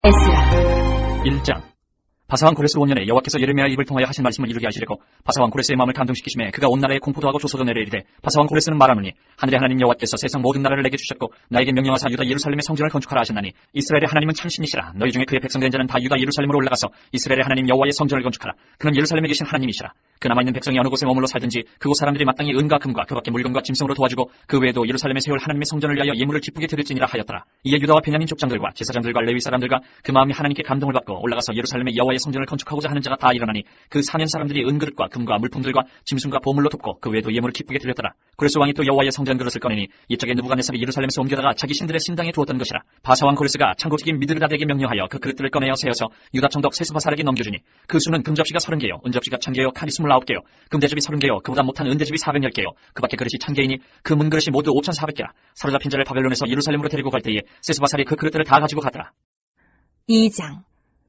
에스라 1장. 바사왕 고레스 5년에 여호와께서 예레미야의 입을 통하여 하신 말씀을 이루게 하시려고 바사왕 고레스의 마음을 감동시키심에 그가 온 나라에 공포도 하고 조소도 내려 이르되 바사왕 고레스는 말하노니 하늘의 하나님 여호와께서 세상 모든 나라를 내게 주셨고 나에게 명령하사 유다 예루살렘의 성전을 건축하라 하셨나니 이스라엘의 하나님은 참 신이시라. 너희 중에 그의 백성된 자는 다 유다 예루살렘으로 올라가서 이스라엘의 하나님 여호와의 성전을 건축하라. 그는 예루살렘에 계신 하나님이시라. 그 남아있는 백성이 어느 곳에 머물러 살든지 그곳 사람들이 마땅히 은과 금과 그 밖의 물건과 짐승으로 도와주고 그 외에도 예루살렘에 세울 하나님의 성전을 위하여 예물을 기쁘게 드릴지니라 하였더라. 이에 유다와 베냐민 족장들과 제사장들과 레위 사람들과 그 마음이 하나님께 감동을 받고 올라가서 예루살렘의 여호와의 성전을 건축하고자 하는 자가 다 일어나니 그 사년 사람들이 은그릇과 금과 물품들과 짐승과 보물로 돕고 그 외에도 예물을 기쁘게 드렸더라. 고레스 왕이 또 여호와의 성전 그릇을 꺼내니 이쪽에 느부갓네살이 예루살렘에서 옮겨다가 자기 신들의 신당에 두었던 것이라. 바사왕 고레스가 창고직인 미드르다드에게 명령하여 그 그릇들을 꺼내어 세어서 유다 총독 세스바살에게 넘겨주니 그 수는 금접시가 30개요 은접시가 1000개요 칼이 29개요 금대접이 30개요 그보다 못한 은대접이 410개요 그 밖에 그릇이 1000개이니 그 문그릇이 모두 5400개라. 사로잡힌 자를 바벨론에서 예루살렘으로 데리고 갈 때에 세스바살이 그 그릇들을 다 가지고 가더라. 2장.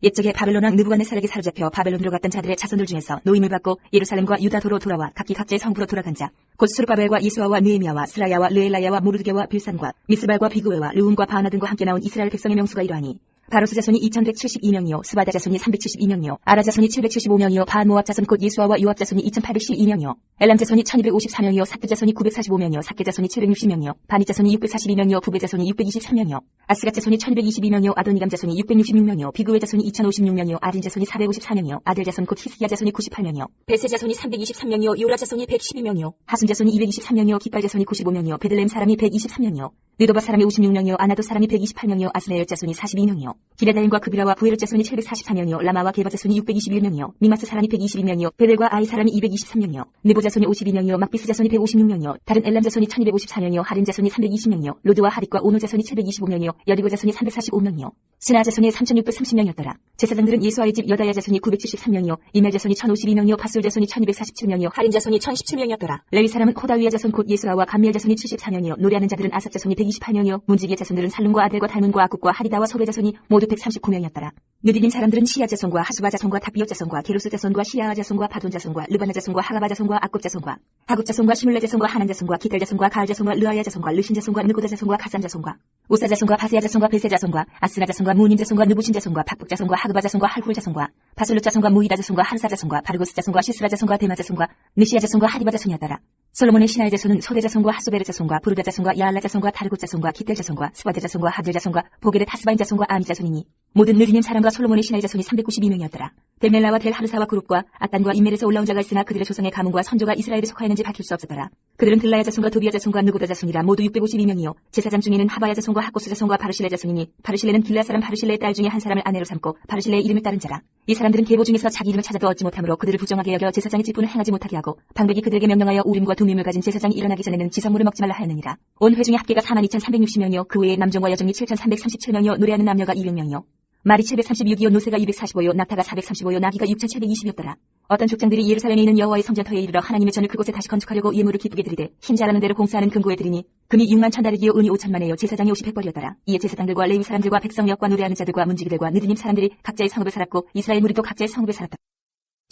옛적에 바벨론 왕 느부갓네살에게 사로잡혀 바벨론으로 갔던 자들의 자손들 중에서 노임을 받고 예루살렘과 유다도로 돌아와 각기 각자의 성부로 돌아간 자 곧 스룹바벨과 이수아와 느헤미야와 스라야와 르엘라야와 모르드게와 빌산과 미스발과 비그웨와 르움과 바하나 등과 함께 나온 이스라엘 백성의 명수가 이러하니 바로스 자손이 2172명이요 스바다 자손이 372명이요 아라 자손이 775명이요 바한 모압 자손 곧 예수아와 요압 자손이 2812명이요 엘람 자손이 1254명이요 사트 자손이 945명이요 사케 자손이 760명이요 바니 자손이 642명이요 부베 자손이 623명이요 아스갓 자손이 1222명이요 아도니감 자손이 666명이요 비그웨 자손이 2056명이요 아린 자손이 454명이요 아들 자손 곧 히스기야 자손이 98명이요 베세 자손이 323명이요 요라 자손이 112명이요 하순 자손이 223명이요 기빨 자손이 95명이요 베들레헴 사람이 123명이요 느도바 사람이 56명이요 아나도 사람이 128명이요 아스네엘 자손이 42명이요 기레다임과 그비라와 부에르 자손이 744명이요 라마와 게바 자손이 621명이요 미마스 사람이 122명이요 베델과 아이 사람이 223명이요 느보 자손이 52명이요 막비스 자손이 156명이요 다른 엘람 자손이 1254명이요 하린 자손이 320명이요 로드와 하릿과 오노 자손이 725명이요 여리고 자손이 345명이요 스나 자손이 3630명이었더라. 제사장들은 예수아의 집 여다야 자손이 973명이요 이멜 자손이 1052명이요 바술 자손이 1247명이요 하린 자손이 1017명이었더라. 레위 사람은 호다위아 자손 곧 예수아와 감미엘 자손이 74명이요 노래하는 자들은 아삽 자손이 128명이요 문지기의 자손들은 살룸과 아델과 달문과 아굽과 하리다와 소베 자손이 모두 139명이었더라. 느디님 사람들은 시야 자손과 하수바 자손과 다비옷 자손과 게루스 자손과 시야아 자손과 바돈 자손과 르바나 자손과 하가바 자손과 악굽 자손과 하굽 자손과 시물레 자손과 하난 자손과 기델 자손과 가을 자손과 르아야 자손과 르신 자손과 느고다 자손과 가산 자손과 우사 자손과 바세야 자손과 베세 자손과 아스나 자손과 무님 자손과 느부신 자손과 박북 자손과 하그바 자손과 할훌 자손과 바슬루 자손과 무이다 자손과 한사 자손과 바르고스 자손과 시스라 자손과 데마 자손과 느시야 자손과 하리바 자손이었더라. 솔로몬의 신하의 자손은 소대 자손과 하소베르 자손과 부르다 자손과 야알라 자손과 다르고 자손과 기텔 자손과 스바데 자손과 하들 자손과 보게르 타스바인 자손과 아미 자손이니 모든 느리님 사람과 솔로몬의 신하의 자손이 392명이었더라. 델멜라와 델 하르사와 그룹과 아딴과 이멜에서 올라온 자가 있으나 그들의 조상의 가문과 선조가 이스라엘에 속하였는지 밝힐 수 없었더라. 그들은 들라야 자손과 도비야 자손과 느고다 자손이라 모두 652명이요 제사장 중에는 하바야 자손과 하코스 자손과 바르실레 자손이니 바르실레는 길라 사람 바르실레의 딸 중에 한 사람을 아내로 삼고 바르실레의 이름을 따른 자라. 이 사람들은 계보 중에서 자기 이름을 찾아도 얻지 못하므로 그들을 부정하게 여겨 제사장의 직분을 행하지 못하게 하고 방백이 그들에게 명령하여 우림과 두밈을 가진 제사장이 일어나기 전에는 지성물을 먹지 말라 하였느니라. 온 회중의 합계가 42,360명이요 그 외에 남종과 여종이 7,337명이요 노래하는 남녀가 200명이요 말이 736이요 노새가 245요 낙타가 435요 나귀가 6,720이었더라. 어떤 족장들이 예루살렘에 있는 여호와의 성전터에 이르러 하나님의 전을 그곳에 다시 건축하려고 예물을 기쁘게 드리되 힘 잘하는 대로 공사하는 금고에 드리니 금이 60,000달이요 은이 5,000만에요 제사장이 50백벌이었더라. 이에 제사장들과 레위 사람들과 백성 역과 노래하는 자들과 문지기들과 느드님 사람들이 각자의 성읍에 살았고 이스라엘 무리도 각자의 성읍에 살았다.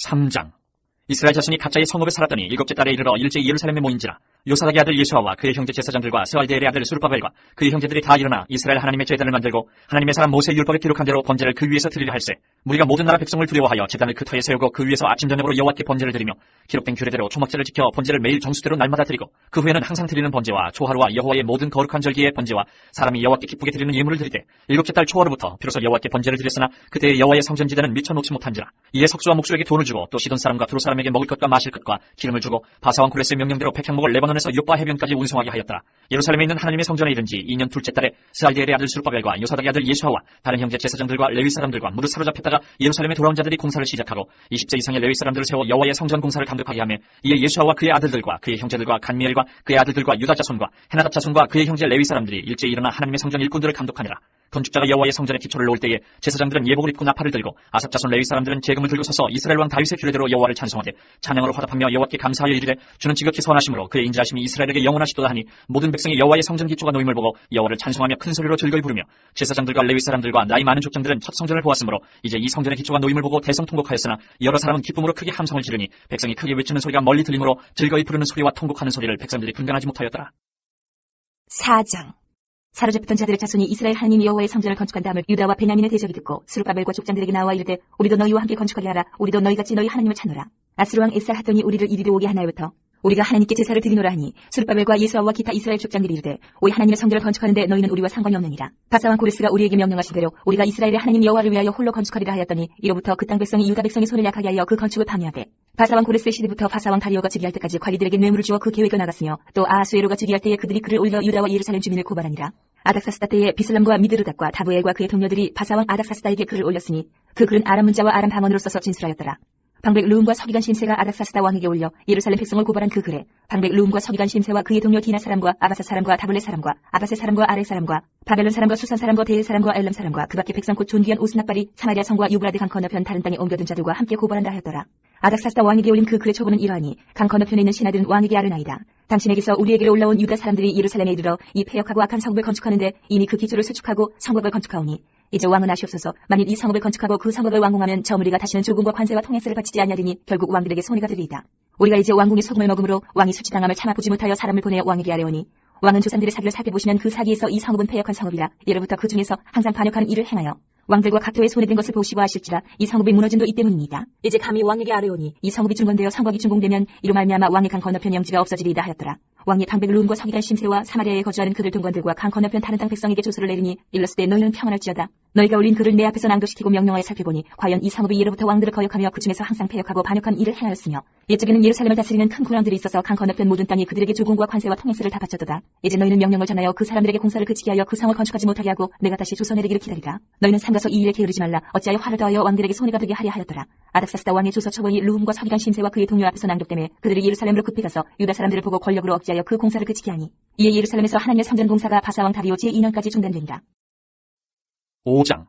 3장. 이스라엘 자손이 각자의 성읍에 살았더니 일곱째 달에 이르러 일제히 예루살렘에 모인지라. 요사닥의 아들 예수아와 그의 형제 제사장들과 스알디엘의 아들 수르바벨과 그의 형제들이 다 일어나 이스라엘 하나님의 제단을 만들고 하나님의 사람 모세 율법에 기록한 대로 번제를 그 위에서 드리려 할세. 무리가 모든 나라 백성을 두려워하여 제단을 그 터에 세우고 그 위에서 아침 저녁으로 여호와께 번제를 드리며 기록된 규례대로 초막제를 지켜 번제를 매일 정수대로 날마다 드리고 그 후에는 항상 드리는 번제와 초하루와 여호와의 모든 거룩한 절기의 번제와 사람이 여호와께 기쁘게 드리는 예물을 드리되 일곱째 달 초하루부터 비로소 여호와께 번제를 드렸으나 그때의 여호와의 성전지대는 미쳐 놓지 못한지라. 이에 석수와 목수에게 돈을 주고 또 시돈 사람과 두로 사람에게 먹을 것과 마실 것과 기름을 주고 바사왕 고레스의 명령대로 백향목을 레바논에서 요빠 해변까지 운송하게 하였더라. 예루살렘에 있는 하나님의 성전에 이른 지 2년 둘째 달에 스알디엘의 아들 수르바벨과 요사닥의 아들 예수아와 다른 형제 제사장들과 레위 사람들과 무릇 사로잡혔다가 예루살렘에 돌아온 자들이 공사를 시작하고 20세 이상의 레위 사람들을 세워 여호와의 성전 공사를 감독하게 하며 이에 예수아와 그의 아들들과 그의 형제들과 간미엘과 그의 아들들과 유다 자손과 헤나답 자손과 그의 형제 레위 사람들이 일제히 일어나 하나님의 성전 일꾼들을 감독하니라. 건축자가 여호와의 성전에 기초를 놓을 때에 제사장들은 예복을 입고 나팔을 들고 아삽 자손 레위 사람들은 재금을 들고 서서 이스라엘 왕 다윗의 규례대로 여호와를 찬송하되 찬양으로 화답하며 여호와께 감사하여 이르되 주는 지극히 선하심으로 그의 인자하심이 이스라엘에게 영원하시도다 하니 모든 백성이 여호와의 성전 기초가 놓임을 보고 여호와를 찬송하며 큰 소리로 즐거이 부르며 제사장들과 레위 사람들과 나이 많은 족장들은 첫 성전을 보았으므로 이제 이 성전의 기초가 놓임을 보고 대성통곡하였으나 여러 사람은 기쁨으로 크게 함성을 지르니 백성이 크게 외치는 소리가 멀리 들리므로 즐거이 부르는 소리와 통곡하는 소리를 백성들이 분간하지 못하였더라. 4장. 사로잡혔던 자들의 자손이 이스라엘 하나님 여호와의 성전을 건축한 다음을 유다와 베냐민의 대적이 듣고 스룹바벨과 족장들에게 나와 이르되 우리도 너희와 함께 건축하게 하라. 우리도 너희같이 너희 하나님을 찾노라. 아스루 왕 에살하더니 우리를 이리로 오게 하나요부터 우리가 하나님께 제사를 드리노라 하니 스룹바벨과 예수아와 기타 이스라엘 족장들이 이르되 우리 하나님의 성전을 건축하는데 너희는 우리와 상관이 없느니라. 바사왕 고레스가 우리에게 명령하신 대로 우리가 이스라엘의 하나님 여호와를 위하여 홀로 건축하리라 하였더니 이로부터 그 땅 백성이 유다 백성의 손을 약하게 하여 그 건축을 방해하되 바사왕 고레스의 시대부터 바사왕 다리오가 즉위할 때까지 관리들에게 뇌물을 주어 그 계획을 나갔으며 또 아하수에로가 즉위할 때에 그들이 그를 올려 유다와 예루살렘 주민을 고발하니라. 아닥사스다 때에 비슬람과 미드르닷과 다부엘과 그의 동료들이 바사왕 아닥사스다에게 글을 올렸으니 그 글은 아람 문자와 아람 방언으로 써서 진술하였더라. 방백 르움과 서기관 심세가 아닥사스다 왕에게 올려 예루살렘 백성을 고발한 그 글에 방백 르움과 서기관 심세와 그의 동료 디나 사람과 아바사 사람과 다블레 사람과 아바세 사람과 아레 사람과 바벨론 사람과 수산 사람과 데일 사람과 엘람 사람과 그 밖에 백성 곧 존귀한 오스나발이 사마리아 성과 유브라데 강 건너편 다른 땅에 옮겨둔 자들과 함께 고발한다 하였더라. 아닥사스다 왕에게 올린 그 글의 초고는 이러하니 강 건너편에 있는 신하들은 왕에게 아르나이다. 당신에게서 우리에게로 올라온 유다 사람들이 예루살렘에 이르러 이 폐역하고 악한 성읍을 건축하는데 이미 그 기초를 수축하고 성읍을 건축하오니 이제 왕은 아시옵소서. 만일 이 성읍을 건축하고 그 성읍을 완공하면 저 무리가 다시는 조공과 관세와 통행세를 바치지 아니하리니 결국 왕들에게 손해가 되리이다. 우리가 이제 왕궁의 소금을 먹음으로 왕이 수치당함을 참아보지 못하여 사람을 보내어 왕에게 아뢰오니 왕은 조상들의 사기를 살펴보시면 그 사기에서 이 성읍은 폐역한 성읍이라 예로부터 그 중에서 항상 반역하는 일을 행하여 왕들과 각도에 손해된 것을 보시고 아실지라 이 성읍이 무너진도 이 때문입니다. 이제 감히 왕에게 아뢰오니 이 성읍이 중건되어 성곽이 준공되면 이로 말미암아 왕의 강 건너편 영지가 없어지리이다 하였더라. 왕이 방백 르움과 서기관 심세와 사마리아에 거주하는 그들 동관들과 강 건너편 다른 땅 백성에게 조서를 내리니 일렀을 때 너희는 평안할지어다. 너희가 올린 글을 내 앞에서 낭독시키고 명령하여 살펴보니 과연 이 성읍이 예로부터 왕들을 거역하며 그 중에서 항상 폐역하고 반역한 일을 행하였으며 이쪽에는 예루살렘을 다스리는 큰 군왕들이 있어서 강 건너편 모든 땅이 그들에게 조공과 관세와 통행세를 다 바쳤도다. 이제 너희는 명령을 전하여 그 사람들에게 공사를 그치게 하여 그 성을 건축하지 못하게 하고 내가 다시 조서내리기를 기다리라. 너희는 삼가서 이 일에 게으르지 말라. 어찌하여 화를 더하여 왕들에게 손해가 되게 하려 하였더라. 아닥사스다 왕의 조서 초본이 르움과 서기관 심세와 그의 동료 앞에서 낭독되매 그들이 예루살렘으로 급히 가서 유다 사람들을 보고 권력으로 억제하여 그 공사를 그치게 하니 이에 예루살렘에서 하나님의 성전 공사가 바사왕 다리오 제2년까지 중단된다. 5장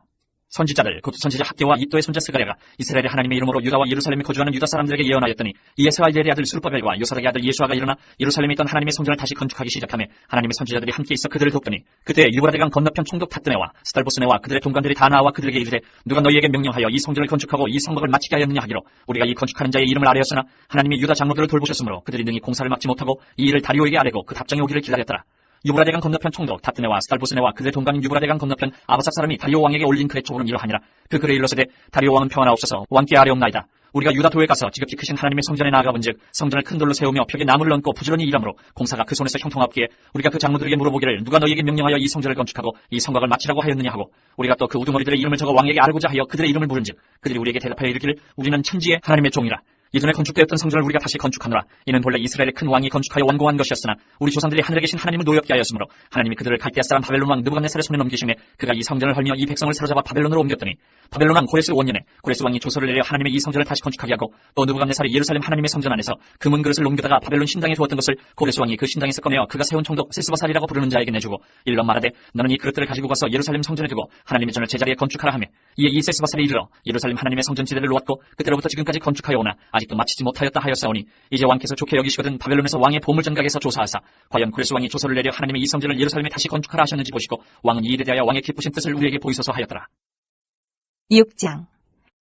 선지자들 곧 선지자 학개와 이또의 손자 스가랴가 이스라엘의 하나님의 이름으로 유다와 예루살렘에 거주하는 유다 사람들에게 예언하였더니 이에 스알델의 아들 스룹바벨과 요사닥의 아들 예수아가 일어나 예루살렘에 있던 하나님의 성전을 다시 건축하기 시작하며 하나님의 선지자들이 함께 있어 그들을 돕더니 그때 유브라데강 건너편 총독 탑드네와 스달보스네와 그들의 동관들이 다 나와 그들에게 이르되 누가 너희에게 명령하여 이 성전을 건축하고 이 성막을 마치게 하였느냐 하기로 우리가 이 건축하는 자의 이름을 아뢰었으나 하나님이 유다 장로들을 돌보셨으므로 그들이 능히 공사를 막지 못하고 이 일을 다리오에게 아뢰고 그 답장이 오기를 기다렸더라. 유브라데강 건너편 총독 탑드네와 스달보스네와 그들의 동관인 유브라데강 건너편 아바사 사람이 다리오 왕에게 올린 글의 초고는 이러하니라. 그 글에 일러서되 다리오 왕은 평안하옵소서. 왕께 아뢰옵나이다. 우리가 유다 도에 가서 지극히 크신 하나님의 성전에 나아가본즉 성전을 큰 돌로 세우며 벽에 나무를 얹고 부지런히 일함으로 공사가 그 손에서 형통하옵기에 우리가 그 장로들에게 물어보기를 누가 너희에게 명령하여 이 성전을 건축하고 이 성곽을 마치라고 하였느냐 하고 우리가 또 그 우두머리들의 이름을 적어 왕에게 아뢰고자 하여 그들의 이름을 물은즉 그들이 우리에게 대답하여 이르기를 우리는 천지의 하나님의 종이라. 이전에 건축되었던 성전을 우리가 다시 건축하노라. 이는 본래 이스라엘의 큰 왕이 건축하여 완공한 것이었으나 우리 조상들이 하늘에 계신 하나님을 노엽게 하였으므로 하나님이 그들을 갈대아 사람 바벨론 왕 느부갓네살의 손에 넘기심에 그가 이 성전을 헐며 이 백성을 사로잡아 바벨론으로 옮겼더니 바벨론 왕 고레스 원년에 고레스 왕이 조서를 내려 하나님의 이 성전을 다시 건축하게 하고 또 느부갓네살이 예루살렘 하나님의 성전 안에서 금은 그릇을 옮겨다가 바벨론 신당에 두었던 것을 고레스 왕이 그 신당에서 꺼내어 그가 세운 총독 세스바살이라고 부르는 자에게 내주고 일러 말하되 너는 이 그릇들을 가지고 가서 예루살렘 성전에 두고 하나님의 전을 제자리에 건축하라 하며 이에 이 세스바살이 이르러 예루살렘 하나님의 성전 지대를 놓았고 그때로부터 지금까지 건축하여 오나 아직도 마치지 못하였다 하였사오니 이제 왕께서 좋게 여기시거든 바벨론에서 왕의 보물전각에서 조사하사 과연 고레스 왕이 조서를 내려 하나님의 이 성전을 예루살렘에 다시 건축하라 하셨는지 보시고 왕은 이 일에 대하여 왕의 기쁘신 뜻을 우리에게 보이소서 하였더라. 6장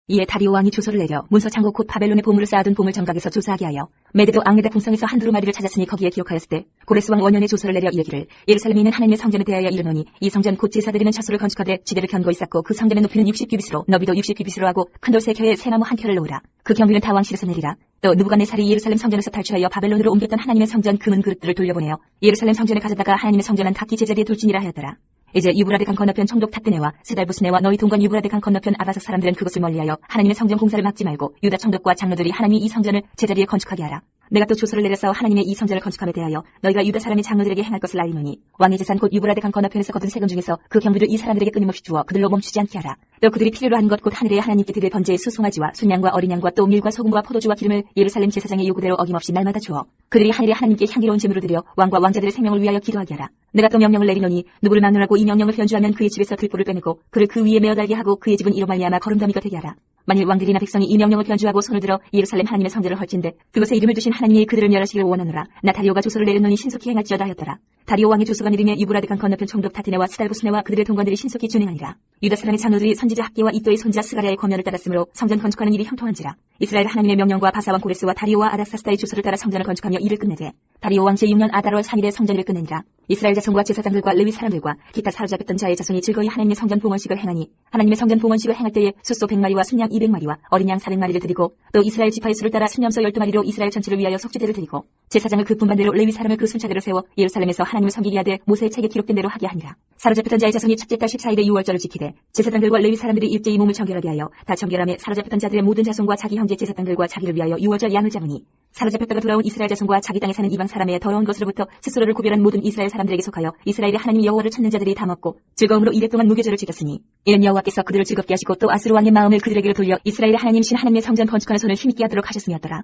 이에 다리오 왕이 조서를 내려 문서 창고 곧 바벨론의 보물을 쌓아둔 보물전각에서 조사하게 하여 메데도 앙메다 궁성에서 한 두루마리를 찾았으니 거기에 기록하였을 때 고레스 왕 원년에 조서를 내려 이르기를 예루살렘에 있는 하나님의 성전에 대하여 이르노니 이 성전 곧 제사드리는 처소를 건축하되 지대를 견고히 쌓고 그 성전의 높이는 60규빗으로 너비도 60규빗으로 하고 큰 돌 3켜에 새나무 1켜를 놓으라. 그 경비는 다 왕실에서 내리라. 또 느부갓네살이 예루살렘 성전에서 탈취하여 바벨론으로 옮겼던 하나님의 성전 금은 그릇들을 돌려보내어 예루살렘 성전에 가져다가 하나님의 성전은 각기 제자리에 둘지니라 하였더라. 이제 유브라데 강 건너편 총독 탑드네와 스달보스네와 너희 동관 유브라데 강 건너편 아바삭 사람들은 그것을 멀리하여 하나님의 성전 공사를 막지 말고 유다 총독과 장로들이 하나님이 이 성전을 제자리에 건축하게 하라. 내가 또 조서를 내려서 하나님의 이 성전을 건축함에 대하여 너희가 유다 사람의 장로들에게 행할 것을 알리노니 왕의 재산 곧 유브라데 강 건너편에서 거둔 세금 중에서 그 경비를 이 사람들에게 끊임없이 주어 그들로 멈추지 않게 하라. 또 그들이 필요로 하는 것 곧 하늘의 하나님께 드릴 번제의 수송아지와 순양과 어린 양과 또 밀과 소금과 포도주와 기름을 예루살렘 제사장의 요구대로 어김없이 날마다 주어 그들이 하늘의 하나님께 향기로운 제물을 드려 왕과 왕자들의 생명을 위하여 기도하게 하라. 내가 또 명령을 내리노니 누구를 막론하고 이 명령을 변주하면 그의 집에서 들보를 빼내고 그를 그 위에 메어 달게 하고 그의 집은 이로 말미암아 거름더미가 되게 하라. 만일 왕들이나 백성이 이 명령을 변주하고 손을 들어 예루살렘 하나님의 성전을 헐진대 그것에 이름을 두신 하나님이 그들을 멸하시기를 원하노라. 나 다리오가 조서를 내렸노니 신속히 행할지어다 하였더라. 다리오 왕의 조서가 내리며 유브라데 강 건너편 총독 타티네와 스달보스네와 그들의 동관들이 신속히 준행하니라. 유다 사람의 장로들이 선지자 학개와 이또의 손자 스가랴의 권면을 따랐으므로 성전 건축하는 일이 형통한지라. 이스라엘 하나님의 명령과 바사왕 고레스와 다리오와 아닥사스다의 조서를 따라 성전을 건축하며 일을 끝내되 다리오 왕 제6년 아달월 3일에 성전일을 끝내니라. 이스라엘 자손과 제사장들과 레위 사람들과 기타 사로잡혔던 자의 자손이 즐거이 하나님의 성전 봉헌식을 행하니 하나님의 성전 봉헌식을 행할 때에 숫소 100마리와 순양 200마리와 어린 양 400마리를 드리고 또 이스라엘 지파의 수를 따라 순염소 12마리로 이스라엘 전체를 위하여 속죄제를 드리고 제사장을 그 분반대로 레위 사람을 그 순차대로 세워 예루살렘에서 하나님을 섬기게 하되 모세의 책에 기록된 대로 하게 하니라. 사로잡혔던 자의 자손이 첫째 달 14일에 유월절을 지키되 제사장들과 레위 사람들이 일제히 몸을 정결하게 하여 다 정결함에 사로잡혔던 자들의 모든 자손과 자기 형제 제사장들과 자기를 위하여 유월절 양을 잡으니 사로잡혔다가 돌아온 이스라엘 자손과 자기 땅에 사는 이방 사람의 더러운 것으로부터 스스로를 구별한 모든 이스라엘 사람들에게 속하여 이스라엘의 하나님 여호와를 찾는 자들이 다 먹고 즐거움으로 이래 동안 무교절을 지켰으니 이는 여호와께서 그들을 즐겁게 하시고 또 아수르 왕의 마음을 그들에게로 돌려 이스라엘의 하나님 신 하나님의 성전 건축하는 손을 힘있게 하도록 하셨음이었더라.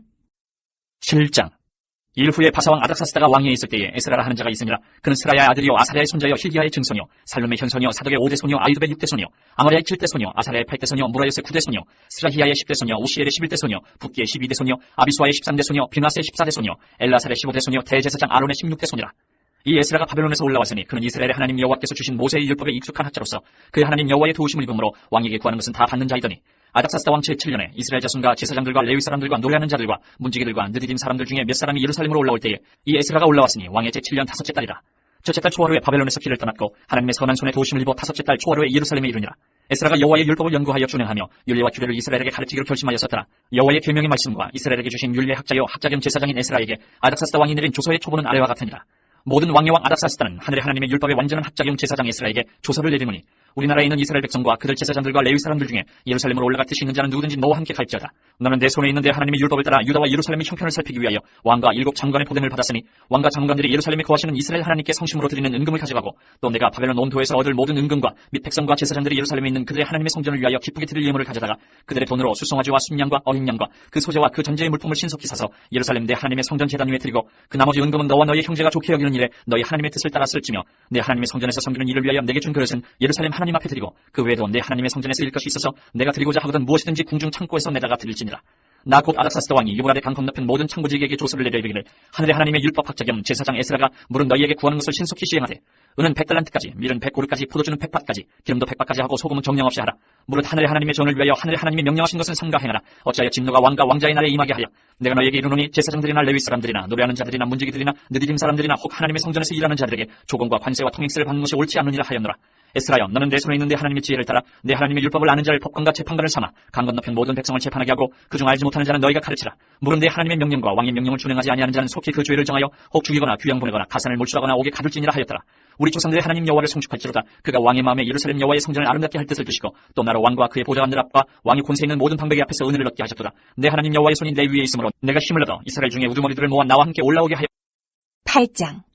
7장. 일 후에 바사왕 아닥사스다가 왕위에 있을 때에 에스라라 하는 자가 있으니라. 그는 스라야의 아들이요 아사랴의 손자여 힐기야의 증손이요 살룸의 현손이요 사독의 5대 손이요 아이두의 6대 손이요 아마리아의 7대 손이요 아사랴의 8대 손이요 무라요스의 9대 손이요 스라히야의 10대 손이요 우시엘의 11대 손이요 붓기의 12대 손이요 아비수아의 13대 손이요 비나스의 14대 손이요 엘라살의 15대 손이요 대제사장 아론의 16대 손이라. 이 에스라가 바벨론에서 올라왔으니 그는 이스라엘의 하나님 여호와께서 주신 모세의 율법에 익숙한 학자로서 그의 하나님 여호와의 도우심을 입음으로 왕에게 구하는 것은 다 받는 자이더니 아닥사스다 왕 제7년에 이스라엘 자손과 제사장들과 레위 사람들과 노래하는 자들과 문지기들과 느디딤 사람들 중에 몇 사람이 예루살렘으로 올라올 때에 이 에스라가 올라왔으니 왕의 제7년 다섯째 달이라. 첫째 달 초하루에 바벨론에서 길을 떠났고 하나님의 선한 손에 도우심을 입어 다섯째 달 초하루에 예루살렘에 이르니라. 에스라가 여호와의 율법을 연구하여 준행하며 윤례와 규례를 이스라엘에게 가르치기로 결심하였었더라. 여호와의 계명의 말씀과 이스라엘에게 주신 윤례 학자여 학자 겸 제사장인 에스라에게 아닥사스다 왕이 내린 조서의 초본은 아래와 같으니라. 모든 왕의 왕 아닥사스다는 하늘의 하나님의 율법의 완전한 학자 겸 제사장 에스라에게 조서를 내리노니 우리나라에 있는 이스라엘 백성과 그들 제사장들과 레위 사람들 중에 예루살렘으로 올라갈 뜻이 있는 자는 누구든지 너와 함께 갈지어다. 너는 내 손에 있는 내 하나님의 율법을 따라 유다와 예루살렘의 형편을 살피기 위하여 왕과 7 장관의 보냄을 받았으니 왕과 장관들이 예루살렘에 거하시는 이스라엘 하나님께 성심으로 드리는 은금을 가져가고 또 내가 바벨론 온도에서 얻을 모든 은금과 및 백성과 제사장들이 예루살렘에 있는 그들의 하나님의 성전을 위하여 기쁘게 드릴 예물을 가져다가 그들의 돈으로 수송아지와 순양과 어린 양과 그 소재와 그 전제의 물품을 신속히 사서 예루살렘 내 하나님의 성전 제단 위에 드리고 그 나머지 은금은 너와 너의 형제가 좋게 여기는 일에 너희 하나님의 뜻을 따라 쓸지며 내 하나님의 성전에서 섬기는 일을 위하여 내게 준 그릇은 예루살렘 하나님 앞에 드리고 그 외에도 내 하나님의 성전에 쓰일 것이 있어서 내가 드리고자 하거든 무엇이든지 궁중 창고에서 내다가 드릴지니라. 나 곧 아닥사스다 왕이 유브라데 강 건너편 모든 창고지기에게 조서를 내려 이르기를 하늘의 하나님의 율법 학자 겸 제사장 에스라가 물은 너희에게 구하는 것을 신속히 시행하되 은은 100달란트까지 밀은 100고르까지 포도주는 100밭까지 기름도 100밭까지 하고 소금은 정령 없이 하라. 무릇 하늘의 하나님의 전을 위하여 하늘의 하나님이 명령하신 것은 삼가 행하라. 어찌하여 진노가 왕과 왕자의 날에 임하게 하여 내가 너희에게 이르노니 제사장들이나 레위 사람들이나 노래하는 자들이나 문지기들이나 느디딤 사람들이나 혹 하나님의 성전에서 일하는 자들에게 조공과 관세와 통행세를 받는 것이 옳지 않느니라 하였노라. 에스라여 너는 내 손에 있는 내 하나님의 지혜를 따라 내 하나님의 율법을 아는 자를 법관과 재판관을 삼아 강 건너편 모든 백성을 재판하게 하고 그중 알지 못하는 자는 너희가 가르치라. 물은 내 하나님의 명령과 왕의 명령을 준행하지 아니하는 자는 속히 그 죄를 정하여 혹 죽이거나 귀양 보내거나 가산을 몰출하거나 옥에 가둘지니라 하였더라. 우리 조상들의 하나님 여호와를 송축할지로다. 그가 왕의 마음에 예루살렘 여호와의 성전을 아름답게 할 뜻을 두시고 또 나로 왕과 그의 보좌관들 앞과 왕이 권세 있는 모든 방백의 앞에서 은혜를 얻게 하셨도다. 내 하나님 여호와의 손이 내 위에 있으므로 내가 힘을 얻어 이스라엘 중에 우두머리들을 모아 나와 함께 올라오게 하여. 8장.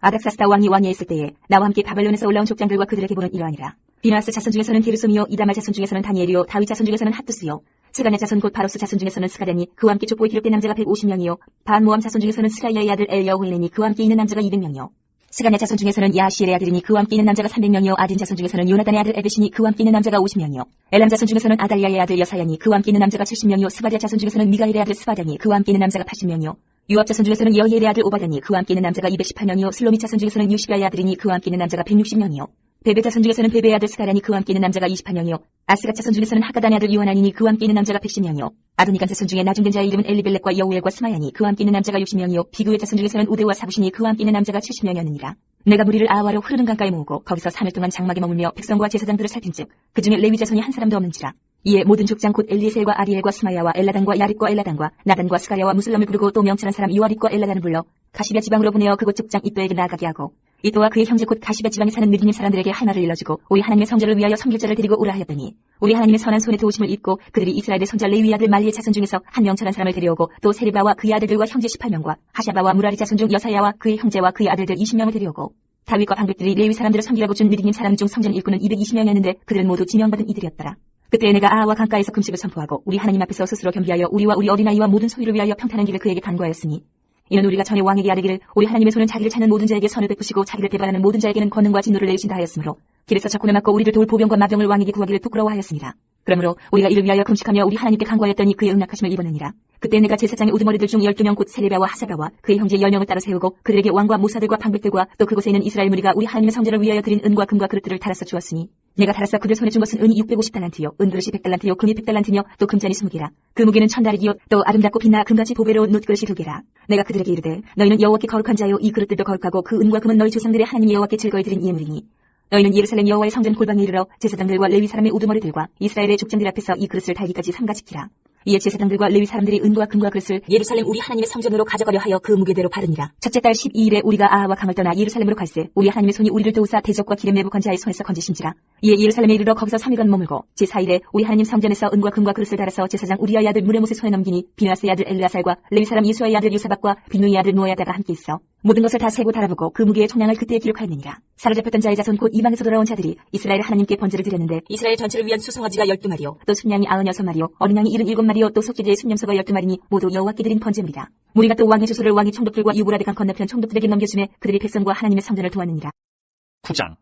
아닥사스다 왕이 왕위에 있을 때에 나와 함께 바벨론에서 올라온 족장들과 그들의 계보는 이러하니라. 비나스 자손 중에서는 게르솜이요 이다말 자손 중에서는 다니엘이요 다윗 자손 중에서는 핫두스요 스가냐 자손 곧 바로스 자손 중에서는 스가랴니 그와 함께 족보에 기록된 남자가 150명이요 반모함 자손 중에서는 스라이아의 아들 엘여호에니 그와 함께 있는 남자가 200명이요 스가냐 자손 중에서는 야시엘의 아들이니 그와 함께 있는 남자가 300명이요 아딘 자손 중에서는 요나단의 아들 에베시니 그와 함께 있는 남자가 50명이요 엘람 자손 중에서는 아달리아의 아들 여사야니 그와 함께 있는 남자가 70명이요 스바랴 자손 중에서는 미가엘의 아들 스바랴니 그와 함께 있는 남자가 80명이요 유압 자손 중에서는 여히엘의 아들 오바다니 그와 함께 있는 남자가 218명이요 슬로미 자손 중에서는 유시바의 아들이니 그와 함께 있는 남자가 160명이요 베베 자손 중에서는 베베의 아들 스가랴니 그와 함께 있는 남자가 28명이요 아스갓 자손 중에서는 하가단의 아들 요하나니니 그와 함께 있는 남자가 110명이요 아도니간 자손 중에 나중된 자의 이름은 엘리벨렉과 여우엘과 스마야니 그와 함께 있는 남자가 60명이요 비그의 자손 중에서는 우데와 사부시니 그와 함께 있는 남자가 70명이었느니라. 내가 무리를 아와로 흐르는 강가에 모으고 거기서 3일 동안 장막에 머물며 백성과 제사장들을 살핀즉 그 중에 레위 자손이 한 사람도 없는지라. 이에 모든 족장 곧 엘리에셀과 아리엘과 스마야와 엘라단과 야립과 엘라단과 나단과 스가랴와 무슬람을 부르고 또 명철한 사람 요아립과 엘라단을 불러 가시베 지방으로 보내어 그곳 족장 이또에게 나아가게 하고 이또와 그의 형제 곧 가시베 지방에 사는 느디님 사람들에게 할 말을 일러주고 우리 하나님의 성전을 위하여 섬길자를 데리고 오라 하였더니 우리 하나님의 선한 손에 도우심을 입고 그들이 이스라엘의 손자 레위 아들 말리의 자손 중에서 한 명철한 사람을 데려오고 또 세리바와 그의 아들들과 형제 18명과 하샤바와 무라리 자손 중 여사야와 그의 형제와 그의 아들들 20명을 데려오고 다윗과 방백들이 레위 사람들을 섬기라고 준 느디님 사람 중 성전 일꾼은 220명이었는데 그들은 모두 지명받은 이들이었더라. 그때 내가 아하와 강가에서 금식을 선포하고 우리 하나님 앞에서 스스로 겸비하여 우리와 우리 어린아이와 모든 소유를 위하여 평탄한 길을 그에게 간구하였으니 이는 우리가 전에 왕에게 아뢰기를 우리 하나님의 손은 자기를 찾는 모든 자에게 선을 베푸시고 자기를 배반하는 모든 자에게는 권능과 진노를 내리신다 하였으므로 길에서 적군을 맞고 우리를 도울 보병과 마병을 왕에게 구하기를 부끄러워하였습니다. 그러므로 우리가 이를 위하여 금식하며 우리 하나님께 간구하였더니 그의 응낙하심을 입었느니라. 그때 내가 제사장의 우두머리들 중 12명 곧 세레바와 하사바와 그의 형제 10명을 따로 세우고 그들에게 왕과 모사들과 방백들과 또 그곳에 있는 이스라엘 무리가 우리 하나님의 성전을 위하여 드린 은과 금과 그릇들을 달아서 주었으니 내가 달아서 그들 손에 준 것은 은이 650달란트요, 은그릇이 100달란트요, 금이 100달란트며 또 금잔이 20개라. 그 무게는 1000다리기요, 또 아름답고 빛나 금같이 보배로운 놋그릇이 2개라. 내가 그들에게 이르되 너희는 여호와께 거룩한 자요, 이 그릇들도 거룩하고 그 은과 금은 너희 조상들의 하나님 여호와께 즐거이 드린 예물이니 너희는 예루살렘 여호와의 성전 골방에 이르러 제사장들과 레위 사람의 우두머리들과 이스라엘의 족장들 앞에서 이 그릇을 달기까지 삼가지키라. 이에 제사장들과 레위 사람들이 은과 금과 그릇을 예루살렘 우리 하나님의 성전으로 가져가려 하여 그 무게대로 바르니라. 첫째 달 12일에 우리가 아하와 강을 떠나 예루살렘으로 갈새 우리 하나님의 손이 우리를 도우사 대적과 기름 내복한 자의 손에서 건지신지라. 이에 예루살렘에 이르러 거기서 3일간 머물고 제4일에 우리 하나님 성전에서 은과 금과 그릇을 달아서 제사장 우리아의 아들 무레못의 손에 넘기니 비누아스의 아들 엘르아살과 레위 사람 예수아의 아들 요사박과 비누의 아들 노아야다가 함께 있어 모든 것을 다 세고 달아보고 그 무게의 총량을 그때에 기록하였느니라. 사로잡혔던 자의 자손 곧 이방에서 돌아온 자들이 이스라엘 하나님께 번제를 드렸는데 이스라엘 전체를 위한 수송아지가 12마리요 또 순양이 96마리요 어린 양이 77마리요 또 속죄제의 순염소가 12마리니 모두 여호와께 드린 번제물이라. 무리가 또 왕의 주소를 왕이 총독들과 유브라데 강 건너편 총독들에게 넘겨주매 그들이 백성과 하나님의 성전을 도왔느니라. 9장.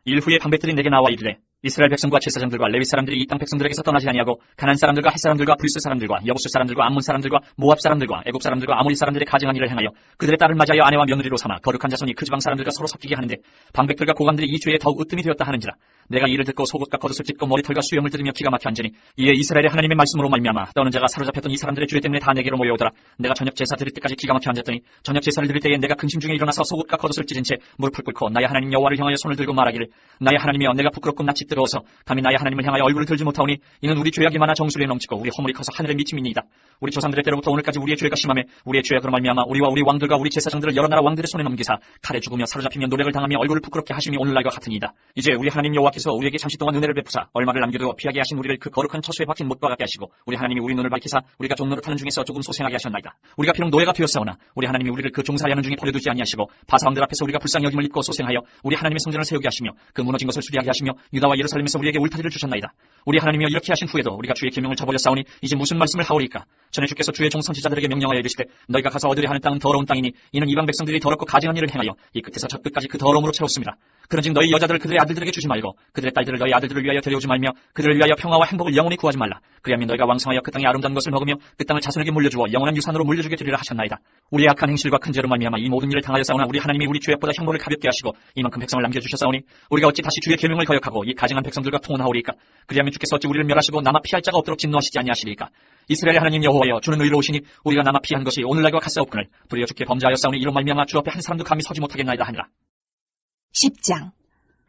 일 후에 방백들이 내게 나와 이르되 이스라엘 백성과 제사장들과 레위 사람들이 이 땅 백성들에게서 떠나지 아니하고 가나안 사람들과 헷 사람들과 브리스 사람들과 여부스 사람들과 암몬 사람들과 모압 사람들과 애굽 사람들과 아모리 사람들의 가증한 일을 행하여 그들의 딸을 맞이하여 아내와 며느리로 삼아 거룩한 자손이 그 지방 사람들과 서로 섞이게 하는데 방백들과 고관들이 이 죄에 더욱 으뜸이 되었다 하는지라. 내가 이를 듣고 속옷과 겉옷을 찢고 머리털과 수염을 들으며 기가 막혀 앉으니 이에 이스라엘의 하나님의 말씀으로 말미암아 떠는 자가 사로잡혔던 이 사람들의 죄 때문에 다 내게로 모여오더라. 내가 저녁 제사 드릴 때까지 기가 막혀 앉았더니 저녁 제사를 드릴 때에 내가 근심 중에 일어나서 속옷과 겉옷을 찢은 채 무릎을 꿇고 나의 하나님 여호와를 향하여 손을 들고 말하기를 나의 하나님이여 내가 부끄럽고 낯이 뜨거워서 감히 나의 하나님을 향하여 얼굴을 들지 못하오니 이는 우리 죄악이 많아 정수리에 넘치고 우리 허물이 커서 하늘에 미침이니이다. 우리 조상들의 때로부터 오늘까지 우리의 죄가 심하며 우리의 죄악으로 말미암아 우리와 우리 왕들과 우리 제사장들을 여러 나라 왕들의 손에 넘기사 칼에 죽으며 사로잡히며 노력을 당하며 얼굴을 부끄럽게 하심이 오늘날과 같으니이다. 이제 우리 하나님 여호와께서 우리에게 잠시 동안 은혜를 베푸사 얼마를 남겨두어 피하게 하신 우리를 그 거룩한 처소에 박힌 못과 같게 하시고 우리 하나님이 우리 눈을 밝히사 우리가 종노릇하는 중에서 조금 소생하게 하셨나이다. 우리가 비록 노예가 되었사오나 우리 하나님이 우리를 그 종살이하는 중에 버려두지 아니하시고 바사왕들 앞에서 우리가 불쌍히 여김을 입고 소생하여 우리 하나님의 성전을 세우게 하시며 그 무너진 것을 수리하게 하시며 유다와 예루살렘에서 우리에게 울타리를 주셨나이다. 우리 하나님이여 이렇게 하신 후에도 우리가 주의 계명을 저버렸사오니 이제 무슨 말씀을 하오리까. 전에 주께서 주의 종 선지자들에게 명령하여 이르시되 너희가 가서 얻으려 하는 땅은 더러운 땅이니 이는 이방 백성들이 더럽고 가증한 일을 행하여 이 끝에서 저 끝까지 그 더러움으로 채웠습니다. 그런즉 너희 여자들을 그들의 아들들에게 주지 말고 그들의 딸들을 너희 아들들을 위하여 데려오지 말며 그들을 위하여 평화와 행복을 영원히 구하지 말라. 그리하면 너희가 왕성하여 그 땅의 아름다운 것을 먹으며 그 땅을 자손에게 물려주어 영원한 유산으로 물려주게 되리라 하셨나이다. 우리의 악한 행실과 큰 죄로 말미암아 이 모든 일을 당하였사오나 우리 하나님이 우리 죄악보다 형벌을 가볍게 하시고 이만큼 백성을 남겨주셨사오니 우리가 어찌 다시 주의 계명을 거역하고 이 가증한 백성들과 통혼하오리까. 그리하면 주께서 어찌 우리를 멸하시고 남아 피할 자가 없도록 진노하시지 아니하시리까. 이스라엘의 하나님 여호와여 주는 의로우시니 우리가 남아 피한 것이 오늘날과 같사옵거늘 도리어 주께 범죄하였사오니 이로 말미암아 주 앞에 한 사람도 감히 서지 못하겠나이다 하니라. 10장.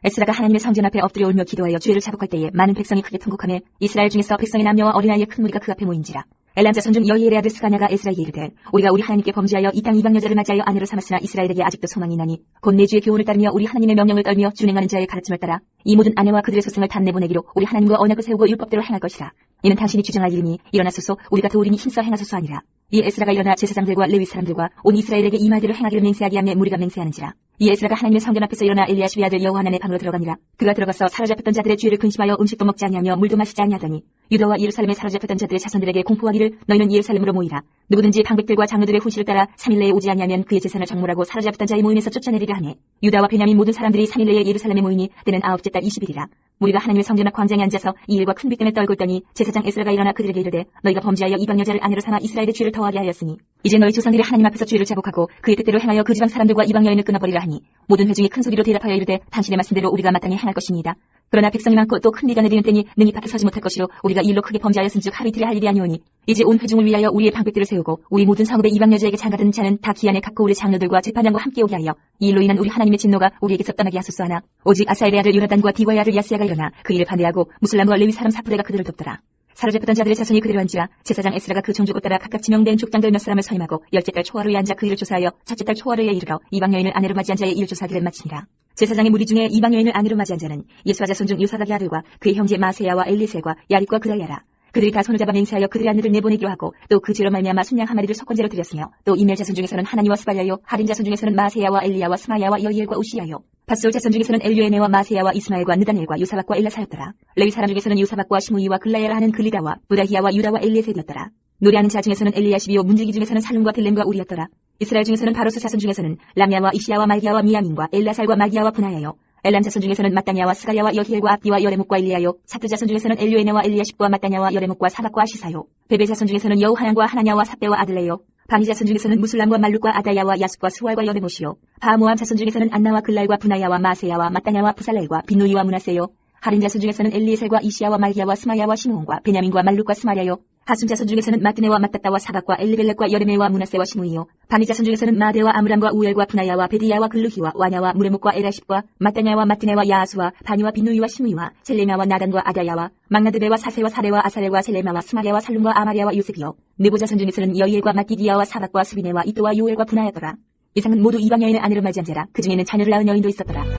에스라가 하나님의 성전 앞에 엎드려 울며 기도하여 죄를 자복할 때에 많은 백성이 크게 통곡하며 이스라엘 중에서 백성의 남녀와 어린아이의 큰 무리가 그 앞에 모인지라. 엘람 자손 중 여히엘의 아들 스가냐가 에스라에게 이르되 우리가 우리 하나님께 범죄하여 이 땅 이방 여자를 맞이하여 아내로 삼았으나 이스라엘에게 아직도 소망이 나니 곧 내 주의 교훈을 따르며 우리 하나님의 명령을 떨며 준행하는 자의 가르침을 따라 이 모든 아내와 그들의 소생을 다 내보내기로 우리 하나님과 언약을 세우고 율법대로 행할 것이라. 이는 당신이 주장할 일이니 일어나소서 우리가 도우리니 힘써 행하소서 아니라. 이 에스라가 일어나 제사장들과 레위 사람들과 온 이스라엘에게 이 말들을 행하기를 맹세하게 하며 무리가 맹세하는지라. 이 에스라가 하나님의 성전 앞에서 일어나 엘리야십의 아들 여호하난의 방으로 들어가니라. 그가 들어가서 사로잡혔던 자들의 죄를 근심하여 음식도 먹지 아니하며 물도 마시지 아니하더니 유다와 예루살렘에 사로잡혔던 자들의 자손들에게 공포하기를 너희는 예루살렘으로 모이라. 누구든지 방백들과 장로들의 후시를 따라 3일 내에 오지 아니하면 그의 재산을 정몰하고 사로잡혔던 자의 모임에서 쫓아내리라 하네. 유다와 베냐민 모든 사람들이 3일 내에 예루살렘에 모이니 때는 9째 달 20일이라. 우리가 하나님의 성전 앞 광장에 앉아서 이 일과 큰 빅dem에 떨고 있더니 제사장 에스라가 일어나 그들에게 이르되 너희가 범죄하여 이방 여자를 아내로 삼아 이스라엘의 죄를 더하게 하였으니 이제 너희 조상들이 하나님 앞에서 죄를 자복하고 그의 뜻대로 행하여 그 지방 사람들과 이방 여인을 끊어버리라 하니 모든 회중이 큰 소리로 대답하여 이르되 당신의 말씀대로 우리가 마땅히 행할 것이니이다. 그러나 백성이 많고 또 큰 비가 내리는 때니 능히 밖에 서지 못할 것이로 우리가 이 일로 크게 범죄하였은즉 하루 이틀에 할 일이 아니오니 이제 온 회중을 위하여 우리의 방백들을 세우고 우리 모든 성읍의 이방 여자에게 장가드는 자는 다 기한에 각고 우리 장로들과 재판장과 함께 오게 하여 이 일로 인한 우리 하나님의 진노가 우리에게서 떠나게 하소서 하나 오직 아사엘의 아들 요나단과 디바의 아들 야스야가 일어나 그 일을 반대하고 무슬람과 레위 사람 사프레가 그들을 돕더라. 사로잡혔던 자들의 자손이 그대로 한지라 제사장 에스라가 그 종족을 따라 각각 지명된 족장들 몇 사람을 서임하고 10째 달 초하루에 앉아 그 일을 조사하여 첫째 달 초하루에 이르러 이방 여인을 아내로 맞이한 자의 일 조사하기를 마치니라. 제사장의 무리 중에 이방 여인을 아내로 맞이한 자는 예수와 자손 중 요사닥의 아들과 그의 형제 마세야와 엘리세과 야릿과 그라야라. 그들이 다 손을 잡아 맹세하여 그들의 아내를 내보내기로 하고 또 그 죄로 말미암아 순양 한 마리를 속건제로 드렸으며 또 이멜 자손 중에서는 하나니와 스발야요 하린 자손 중에서는 마세야와 엘리야와 스마야와 여이엘과 우시야요 밧솔 자손 중에서는 엘류에네와 마세야와 이스마엘과 느다넬과 요사박과 엘라사였더라. 레위 사람 중에서는 요사박과 시므이와 글라야라 하는 글리다와 부다히야와 유다와 엘리에셀이었더라. 노래하는 자 중에서는 엘리야시비요 문지기 중에서는 살룸과 델렘과 우리였더라. 이스라엘 중에서는 바로스 자손 중에서는 람야와 이시야와 말기야와 미야민과 엘라살과 마기야와 분하야요 엘람 자손 중에서는 마따냐와 스가야와 여히엘과 압디와 여레목과 일리야요 사투 자손 중에서는 엘류에네와 엘리야십과 마따냐와 여레목과 사박과 아시사요 베베 자손 중에서는 여우하난과 하나냐와 삽배와 아들레요 바니 자손 중에서는 무슬람과 말룩과 아다야와 야숫과 스왈과 여레못이요 바모암 자손 중에서는 안나와 글랄과 분하야와 마세야와 마따냐와 부살렐과 비누이와 문하세요 할인 자손 중에서는 엘리에셀과 이시야와 말기야와 스마야와 시므온과 베냐민과 말룩과 스마랴요. 하순 자손 중에서는 마뜨네와 마따따와 사박과 엘리벨렉과 여레메와 무나세와 시므이요. 바니 자손 중에서는 마데와 아므람과 우엘과 분하야와 베디야와 글루히와 와냐와 무레목과 에라십과 마따냐와 마뜨네와 야아수와 바니와 비누이와 시므이와 셀레마와 나단과 아다야와 막나드베와 사세와 사레와 아사렐과 셀레마와 스마랴와 살룸과 아마랴와 요셉이요. 느보 자손 중에서는 여이엘과 마기디야와 사박과 스비네와 이또와 요엘과 분하야더라. 이상은 모두 이방 여인의 아내로 맞이한 자라. 그 중에는 자녀를 낳은 여인도 있었더라.